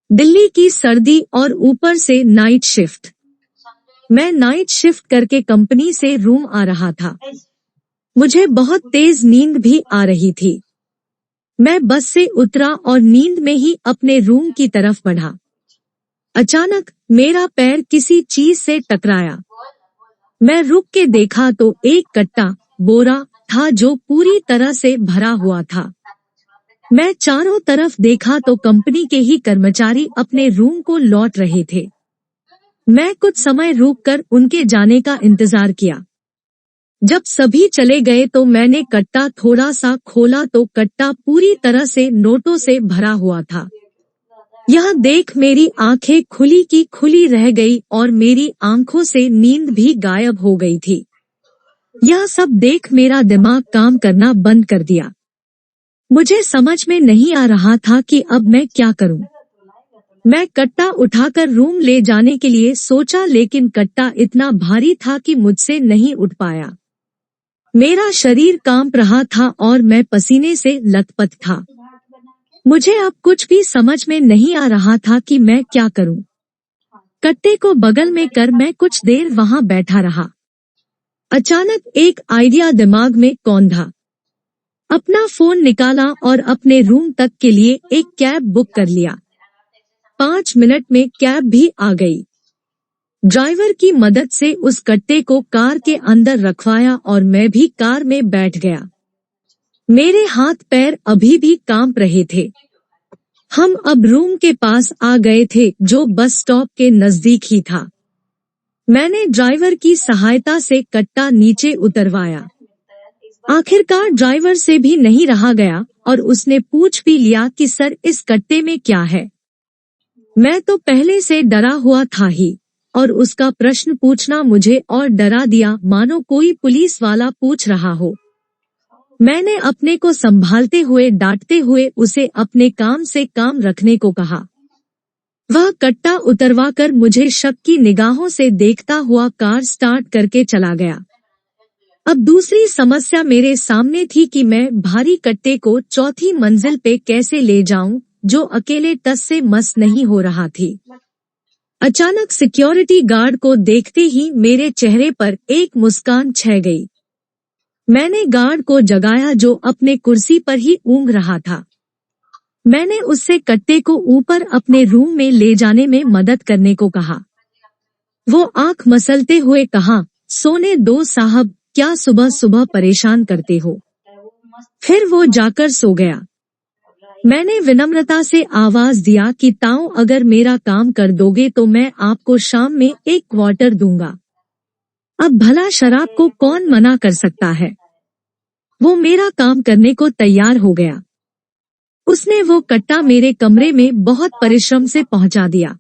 दिल्ली की सर्दी और ऊपर से नाइट शिफ्ट। मैं नाइट शिफ्ट करके कंपनी से रूम आ रहा था। मुझे बहुत तेज नींद भी आ रही थी। मैं बस से उतरा और नींद में ही अपने रूम की तरफ बढ़ा। अचानक मेरा पैर किसी चीज से टकराया। मैं रुक के देखा तो एक कट्टा बोरा था जो पूरी तरह से भरा हुआ था। मैं चारों तरफ देखा तो कंपनी के ही कर्मचारी अपने रूम को लौट रहे थे। मैं कुछ समय रुककर उनके जाने का इंतजार किया। जब सभी चले गए तो मैंने कट्टा थोड़ा सा खोला तो कट्टा पूरी तरह से नोटों से भरा हुआ था। यह देख मेरी आंखें खुली की खुली रह गई और मेरी आंखों से नींद भी गायब हो गई थी। यह सब देख मेरा दिमाग काम करना बंद कर दिया। मुझे समझ में नहीं आ रहा था कि अब मैं क्या करूं। मैं कट्टा उठाकर रूम ले जाने के लिए सोचा लेकिन कट्टा इतना भारी था कि मुझसे नहीं उठ पाया। मेरा शरीर कांप रहा था और मैं पसीने से लथपथ था। मुझे अब कुछ भी समझ में नहीं आ रहा था कि मैं क्या करूं। कट्टे को बगल में कर मैं कुछ देर वहां बैठा रहा। अचानक एक आइडिया दिमाग में कौंधा। अपना फोन निकाला और अपने रूम तक के लिए एक कैब बुक कर लिया। 5 मिनट में कैब भी आ गई। ड्राइवर की मदद से उस कट्टे को कार के अंदर रखवाया और मैं भी कार में बैठ गया। मेरे हाथ पैर अभी भी कांप रहे थे। हम अब रूम के पास आ गए थे जो बस स्टॉप के नजदीक ही था। मैंने ड्राइवर की सहायता से कट्टा नीचे उतरवाया। आखिरकार ड्राइवर से भी नहीं रहा गया और उसने पूछ भी लिया कि सर इस कट्टे में क्या है। मैं तो पहले से डरा हुआ था ही और उसका प्रश्न पूछना मुझे और डरा दिया मानो कोई पुलिस वाला पूछ रहा हो। मैंने अपने को संभालते हुए डांटते हुए उसे अपने काम से काम रखने को कहा। वह कट्टा उतरवाकर मुझे शक की निगाहों से देखता हुआ कार स्टार्ट करके चला गया। अब दूसरी समस्या मेरे सामने थी कि मैं भारी कट्टे को चौथी मंजिल पे कैसे ले जाऊं जो अकेले टस से मस नहीं हो रहा थी। अचानक सिक्योरिटी गार्ड को देखते ही मेरे चेहरे पर एक मुस्कान छा गई। मैंने गार्ड को जगाया जो अपने कुर्सी पर ही ऊँघ रहा था। मैंने उससे कट्टे को ऊपर अपने रूम में ले जाने में मदद करने को कहा। वो आंख मसलते हुए कहा, सोने दो साहब, क्या सुबह सुबह परेशान करते हो। फिर वो जाकर सो गया। मैंने विनम्रता से आवाज दिया कि ताऊ अगर मेरा काम कर दोगे तो मैं आपको शाम में 1 क्वार्टर दूंगा। अब भला शराब को कौन मना कर सकता है। वो मेरा काम करने को तैयार हो गया। उसने वो कट्टा मेरे कमरे में बहुत परिश्रम से पहुंचा दिया।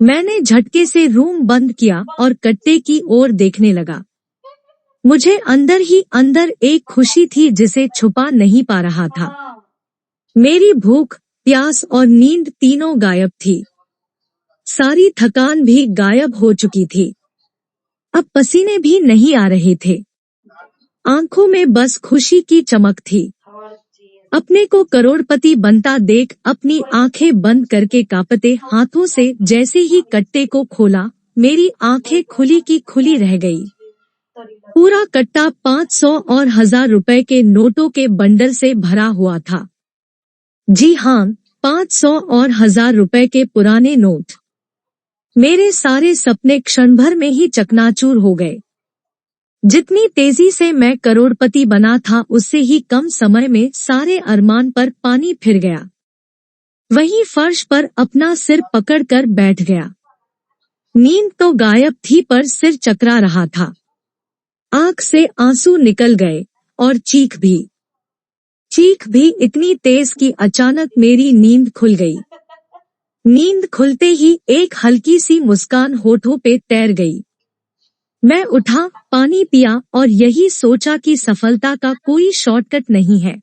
मैंने झटके से रूम बंद किया और कट्टे की ओर देखने लगा। मुझे अंदर ही अंदर एक खुशी थी जिसे छुपा नहीं पा रहा था। मेरी भूख, प्यास और नींद तीनों गायब थी। सारी थकान भी गायब हो चुकी थी। अब पसीने भी नहीं आ रहे थे। आंखों में बस खुशी की चमक थी। अपने को करोड़पति बनता देख अपनी आंखें बंद करके कांपते हाथों से जैसे ही कट्टे को खोला, मेरी आंखें खुली की खुली रह गई। पूरा कट्टा 500 और 1000 रुपए के नोटों के बंडल से भरा हुआ था। जी हाँ, 500 और 1000 रुपए के पुराने नोट। मेरे सारे सपने क्षण भर में ही चकनाचूर हो गए। जितनी तेजी से मैं करोड़पति बना था उससे ही कम समय में सारे अरमान पर पानी फिर गया। वहीं फर्श पर अपना सिर पकड़कर बैठ गया। नींद तो गायब थी पर सिर चकरा रहा था। आंख से आंसू निकल गए और चीख भी इतनी तेज कि अचानक मेरी नींद खुल गई। नींद खुलते ही एक हल्की सी मुस्कान होठों पे तैर गई। मैं उठा, पानी पिया और यही सोचा कि सफलता का कोई शॉर्टकट नहीं है।